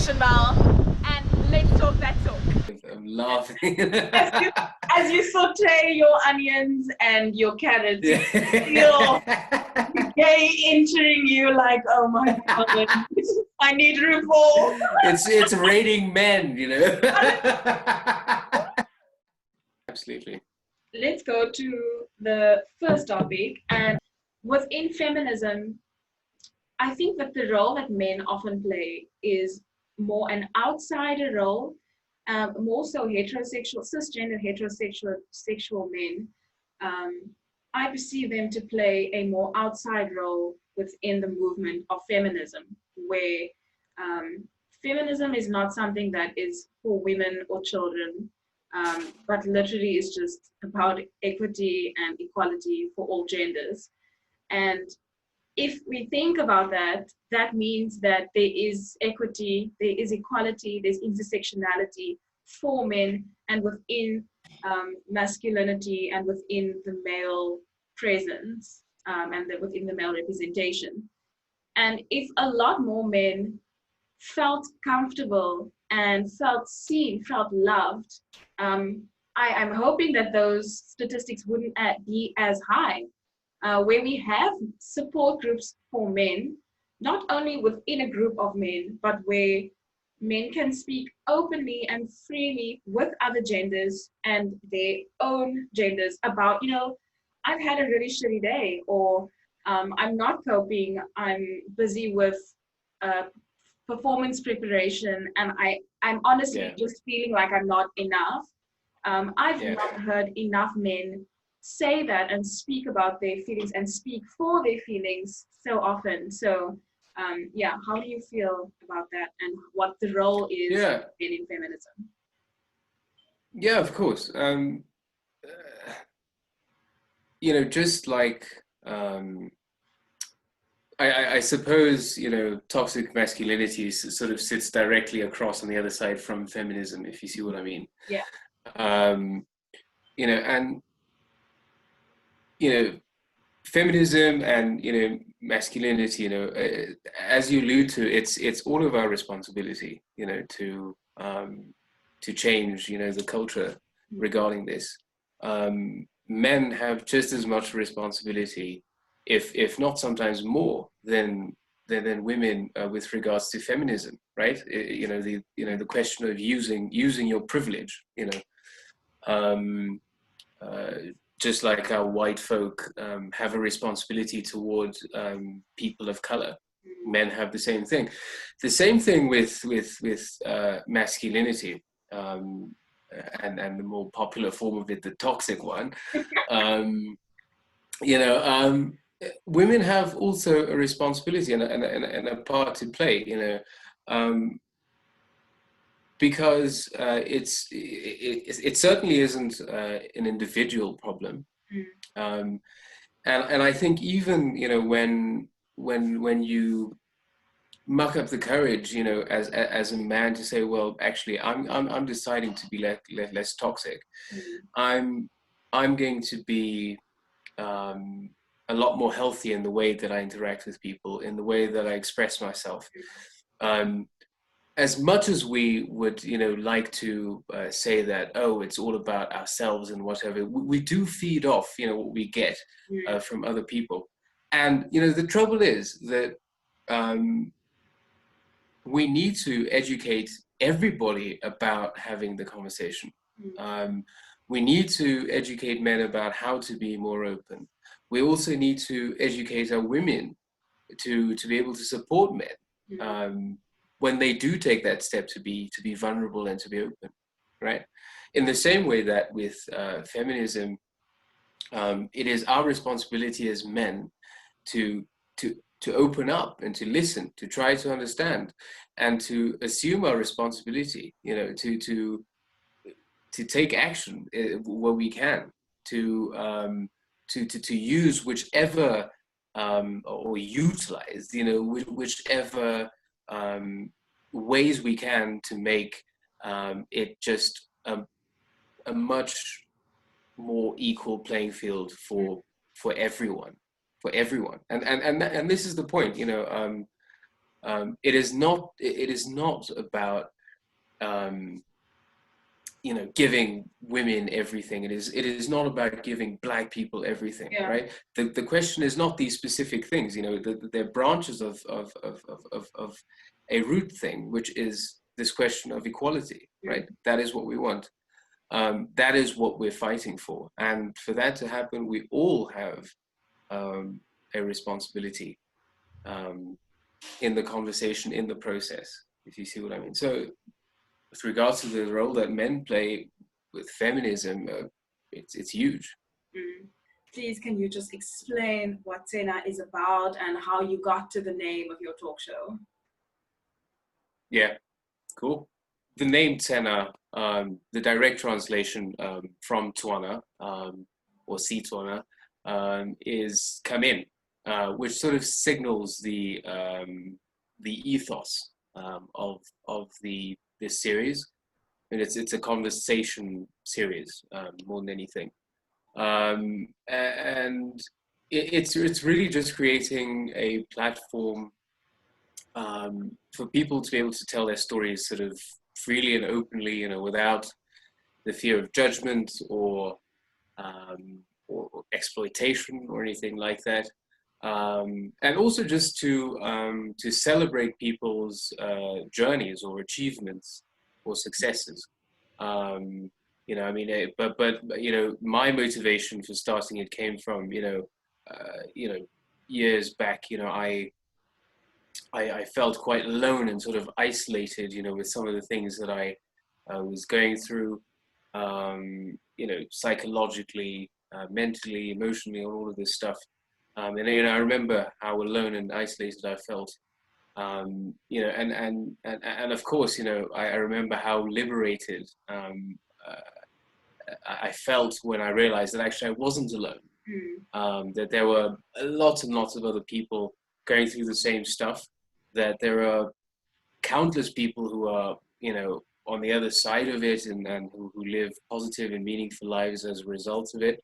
Chanel, and let's talk that talk. I'm laughing. As you saute your onions and your carrots, you feel gay entering you like, oh my God, I need RuPaul. It's raining men, you know. Absolutely. Let's go to the first topic. And within feminism, I think that the role that men often play is more an outsider role, more so heterosexual, cisgender heterosexual men. I perceive them to play a more outside role within the movement of feminism, where feminism is not something that is for women or children, but literally is just about equity and equality for all genders. And if we think about that, that means that there is equity, there is equality, there's intersectionality for men and within masculinity and within the male presence and within the male representation. And if a lot more men felt comfortable and felt seen, felt loved, I'm hoping that those statistics wouldn't be as high. Where we have support groups for men, not only within a group of men, but where men can speak openly and freely with other genders and their own genders about, you know, I've had a really shitty day, or I'm not coping, I'm busy with performance preparation, and I'm honestly just feeling like I'm not enough. I've not heard enough men say that and speak about their feelings and speak for their feelings so often. So how do you feel about that and what the role is in feminism? Yeah, of course. You know, just like I suppose, you know, toxic masculinity sort of sits directly across on the other side from feminism, if you see what I mean. Yeah. You know, and you know, feminism and, you know, masculinity, you know, as you allude to, it's all of our responsibility, you know, to change, you know, the culture regarding this. Men have just as much responsibility, if not sometimes more than women with regards to feminism, right? You know, the question of using your privilege, you know. Just like our white folk have a responsibility towards people of color, men have the same thing. The same thing with masculinity, and the more popular form of it, the toxic one. You know, women have also a responsibility and a part to play. You know. Because it certainly isn't an individual problem, and I think even, you know, when you muck up the courage, you know, as a man to say, well, actually, I'm deciding to be less toxic. I'm going to be a lot more healthy in the way that I interact with people, in the way that I express myself. As much as we would, you know, like to say that, oh, it's all about ourselves and whatever, we do feed off, you know, what we get from other people. And, you know, the trouble is that we need to educate everybody about having the conversation. We need to educate men about how to be more open. We also need to educate our women to be able to support men. When they do take that step to be vulnerable and to be open, right? In the same way that with feminism, it is our responsibility as men to open up and to listen, to try to understand, and to assume our responsibility. You know, to take action where we can, to use whichever or utilize, you know, whichever ways we can to make it just a much more equal playing field for everyone, and this is the point, you know. It is not. It is not about giving women everything. It is not about giving Black people everything, Yeah. right? The question is not these specific things. They're branches of a root thing, which is this question of equality, right? That is what we want. That is what we're fighting for, and for that to happen, we all have a responsibility in the conversation, in the process, if you see what I mean. So with regards to the role that men play with feminism, it's huge. Please, can you just explain what Tsena is about and how you got to the name of your talk show? Yeah, cool. The name Tsena, the direct translation from Tswana or Tswana, is come in, which sort of signals the ethos of this series. And it's a conversation series more than anything, and it's really just creating a platform for people to be able to tell their stories sort of freely and openly, without the fear of judgment or exploitation or anything like that. And also just to celebrate people's journeys or achievements or successes. But my motivation for starting it came from years back. I felt quite alone and sort of isolated, with some of the things that I was going through, psychologically, mentally, emotionally, all of this stuff. And I remember how alone and isolated I felt. And of course, I remember how liberated I felt when I realized that actually I wasn't alone. That there were lots and lots of other people going through the same stuff. That there are countless people who are, on the other side of it and who live positive and meaningful lives as a result of it,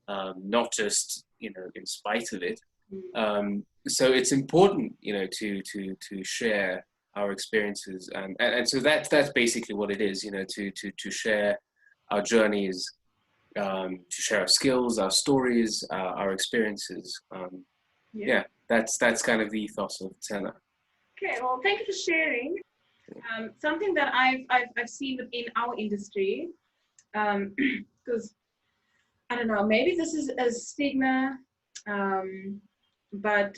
not just, in spite of it. So it's important, to share our experiences, and so that's basically what it is, to share our journeys, to share our skills, our stories, our experiences. That's kind of the ethos of Tsena. Okay, well, thank you for sharing. Something that I've seen within our industry, because I don't know, maybe this is a stigma, but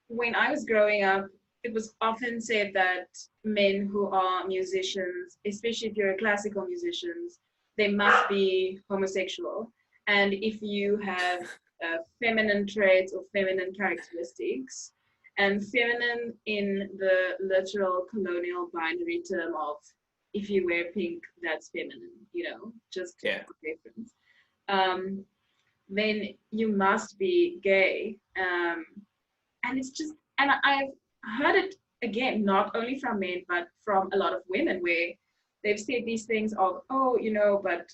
when I was growing up, it was often said that men who are musicians, especially if you're a classical musician, they must be homosexual. And if you have feminine traits or feminine characteristics, and feminine in the literal colonial binary term of if you wear pink, that's feminine, just for reference. Then you must be gay. And it's just, and I've heard it again, not only from men, but from a lot of women where they've said these things of, oh, but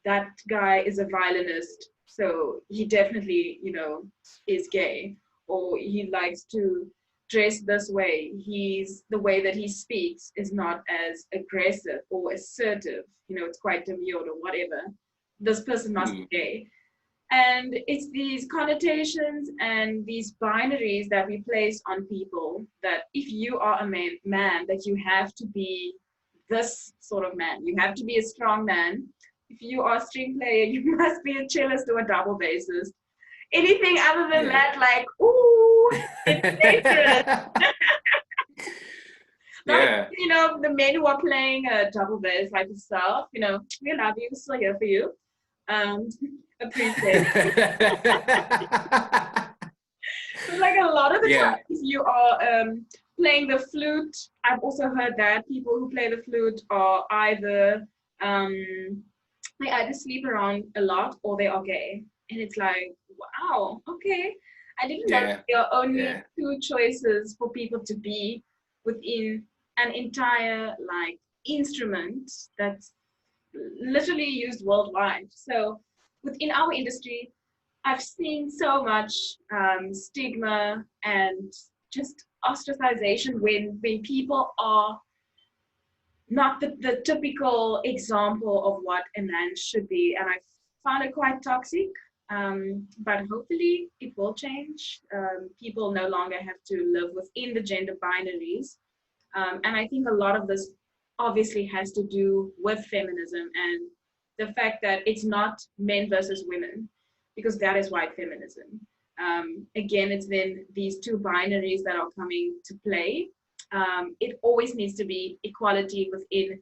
that guy is a violinist, so he definitely, is gay, or he likes to dress this way. The way that he speaks is not as aggressive or assertive, it's quite demure or whatever. This person must be gay. And it's these connotations and these binaries that we place on people that if you are a man, that you have to be this sort of man. You have to be a strong man. If you are a string player, you must be a cellist or a double bassist. Anything other than that, like, ooh, it's dangerous. The men who are playing a double bass like yourself, we love you, we're still here for you. Appreciate it. But like a lot of the times you are playing the flute. I've also heard that people who play the flute are either they either sleep around a lot or they are gay. And it's like, wow, okay. I didn't know there are only two choices for people to be within an entire like instrument that's literally used worldwide. So within our industry, I've seen so much stigma and just ostracization when people are not the typical example of what a man should be, and I found it quite toxic. But hopefully it will change. People no longer have to live within the gender binaries, and I think a lot of this obviously has to do with feminism and the fact that it's not men versus women, because that is white feminism. Again, it's then these two binaries that are coming to play. It always needs to be equality within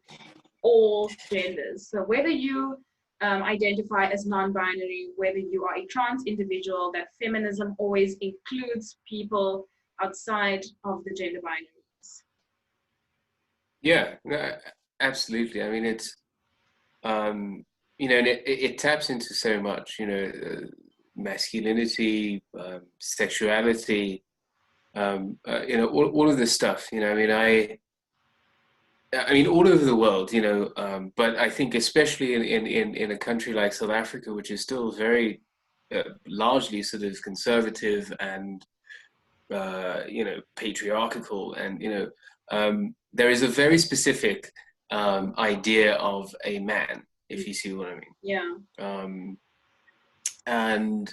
all genders. So whether you identify as non-binary, whether you are a trans individual, that feminism always includes people outside of the gender binaries. Yeah, no, absolutely. I mean, it's you know, and it taps into so much, you know, masculinity, sexuality, you know, all of this stuff. You know, I mean, all over the world, you know, but I think especially in a country like South Africa, which is still very largely sort of conservative and you know, patriarchal, and you know, there is a very specific idea of a man, if you see what I mean. Yeah. And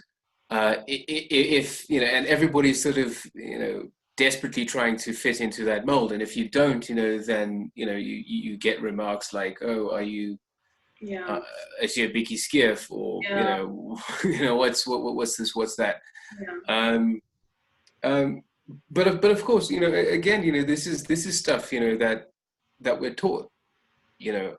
if you know, and everybody's sort of, you know, desperately trying to fit into that mold, and if you don't, you know, then you know you get remarks like, oh, are you is she a biggie skiff, or you know, you know, what's this, what's that. But of course, you know, again, you know, this is stuff, you know, that we're taught, you know,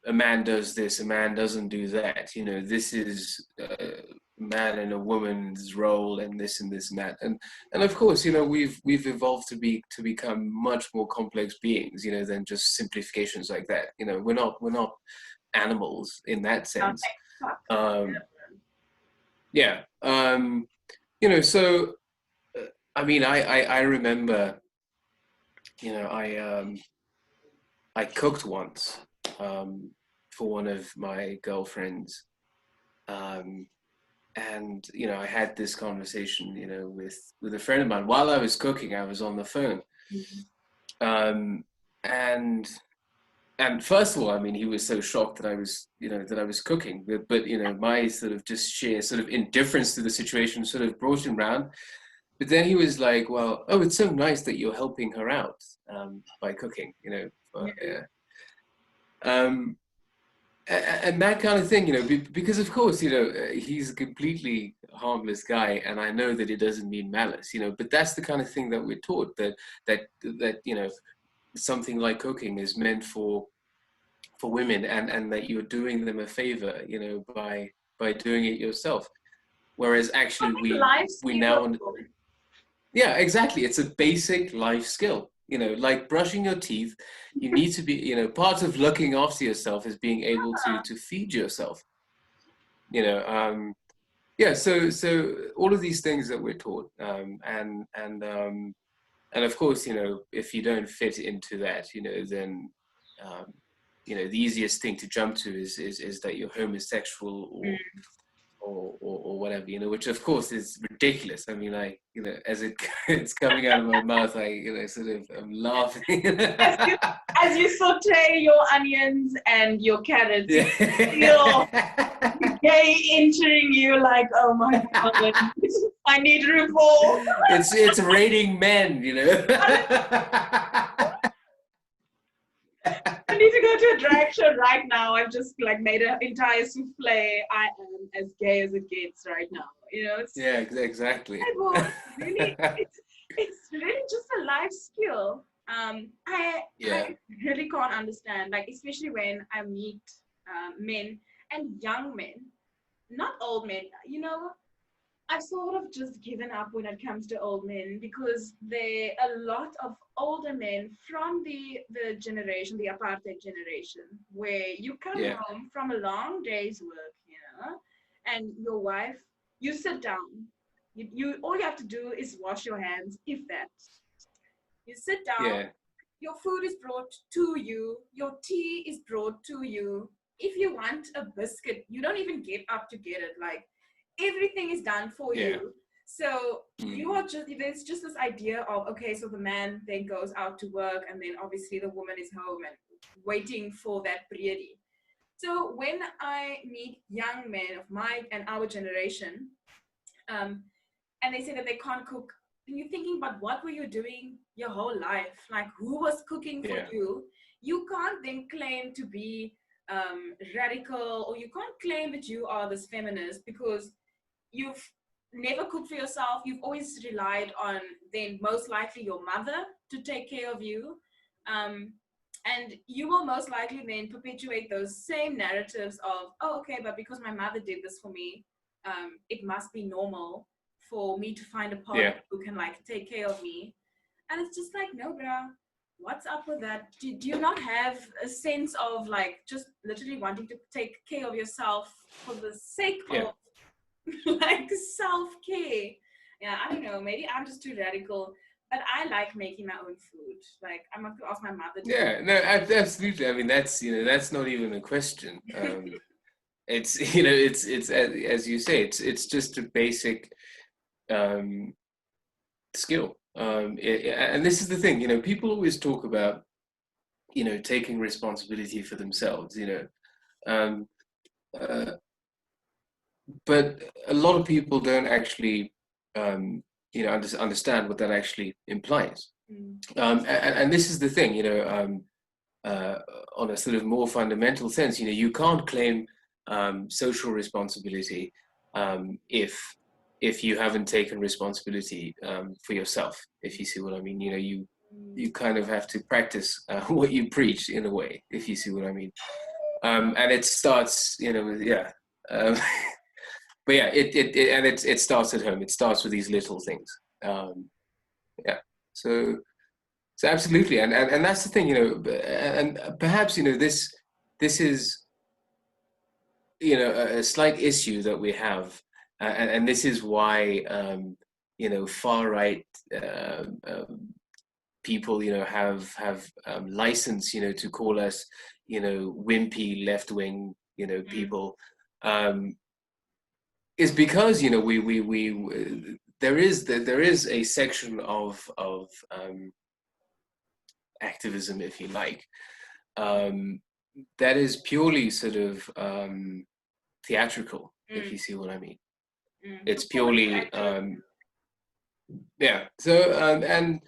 a man does this, a man doesn't do that, you know, this is a man and a woman's role, and this and this and that, and of course, you know, we've evolved to become much more complex beings, you know, than just simplifications like that. You know, we're not animals in that sense. Yeah. You know, so I mean, I remember, you know, I cooked once for one of my girlfriends, and you know, I had this conversation, you know, with a friend of mine while I was cooking. I was on the phone, and first of all, I mean, he was so shocked that I was, you know, that I was cooking, but you know, my sort of just sheer sort of indifference to the situation sort of brought him round. But then he was like, well, oh, it's so nice that you're helping her out by cooking, you know. And that kind of thing, you know, because of course, you know, he's a completely harmless guy, and I know that it doesn't mean malice, you know, but that's the kind of thing that we're taught, that you know, something like cooking is meant for women, and that you're doing them a favor, you know, by doing it yourself. Whereas actually we now, yeah, exactly. It's a basic life skill, you know, like brushing your teeth. You need to be, you know, part of looking after yourself is being able to feed yourself, you know. Yeah, so all of these things that we're taught, and of course, you know, if you don't fit into that, you know, then you know, the easiest thing to jump to is that you're homosexual, or whatever, you know, which of course is ridiculous. I mean, you know, as it's coming out of my mouth, you know, sort of, I'm laughing. as you saute your onions and your carrots, you feel gay entering you, like, oh my God, I need RuPaul. It's raining men, you know. I need to go to a drag show right now. I've just like made an entire souffle. I am as gay as it gets right now. You know, it's, yeah, exactly. Really, it's really just a life skill. I really can't understand, like, especially when I meet men and young men, not old men. You know, I've sort of just given up when it comes to old men, because there are a lot of older men from the generation, the apartheid generation, where you come home from a long day's work, you know, and your wife, you sit down. You all you have to do is wash your hands, if that. You sit down, your food is brought to you, your tea is brought to you. If you want a biscuit, you don't even get up to get it. Like, everything is done for you. So you are just, there's just this idea of, okay, so the man then goes out to work, and then obviously the woman is home and waiting for that breedie. So when I meet young men of my and our generation, and they say that they can't cook, and you're thinking about what were you doing your whole life? Like, who was cooking for you? You can't then claim to be radical, or you can't claim that you are this feminist because you've never cooked for yourself. You've always relied on then most likely your mother to take care of you. And you will most likely then perpetuate those same narratives of, oh, okay, but because my mother did this for me, it must be normal for me to find a partner who can like take care of me. And it's just like, no, bruh, what's up with that? Do you not have a sense of like just literally wanting to take care of yourself for the sake of like self-care? Yeah, I don't know, maybe I'm just too radical, but I like making my own food. Like, I'm not gonna ask my mother to. Yeah, no, absolutely. I mean, that's, that's not even a question. It's, it's as you say, it's just a basic skill. And this is the thing, people always talk about, taking responsibility for themselves, but a lot of people don't actually, understand what that actually implies. And this is the thing, on a sort of more fundamental sense, you can't claim social responsibility if you haven't taken responsibility for yourself, if you see what I mean. You kind of have to practice what you preach in a way, if you see what I mean. And it starts, but yeah, it starts at home. It starts with these little things. So absolutely, and that's the thing, and perhaps this is a slight issue that we have, and this is why far right people have license to call us wimpy left wing people, is because we there is a section of activism, if you like, that is purely sort of theatrical, if you see what I mean. It's purely so and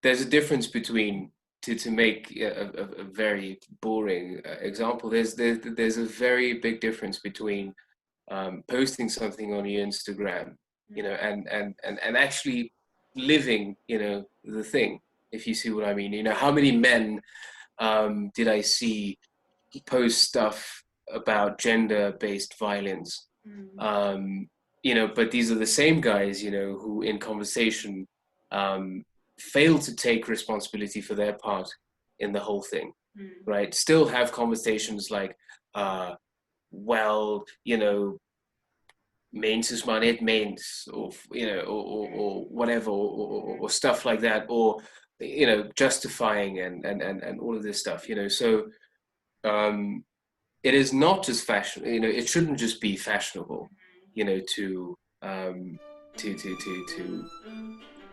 there's a difference between, to make a very boring example, there's a very big difference between posting something on your Instagram, and actually living, the thing, if you see what I mean. How many men did I see post stuff about gender-based violence? But these are the same guys, who in conversation fail to take responsibility for their part in the whole thing, right? Still have conversations like, means is man, it means, or or whatever, or stuff like that, or justifying and all of this stuff, so it is not just fashion, it shouldn't just be fashionable,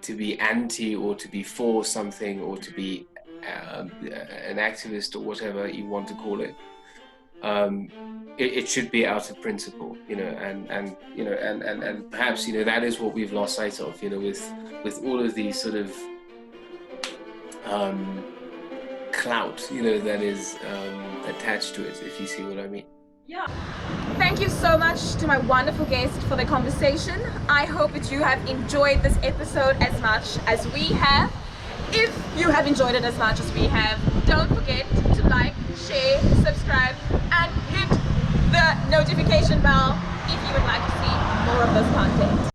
to be anti, or to be for something, or to be an activist, or whatever you want to call it. It should be out of principle, and perhaps that is what we've lost sight of, with all of these sort of clout, that is attached to it, if you see what I mean. Yeah. Thank you so much to my wonderful guest for the conversation. I hope that you have enjoyed this episode as much as we have. If you have enjoyed it as much as we have, don't forget to like, share, subscribe, and hit the notification bell if you would like to see more of this content.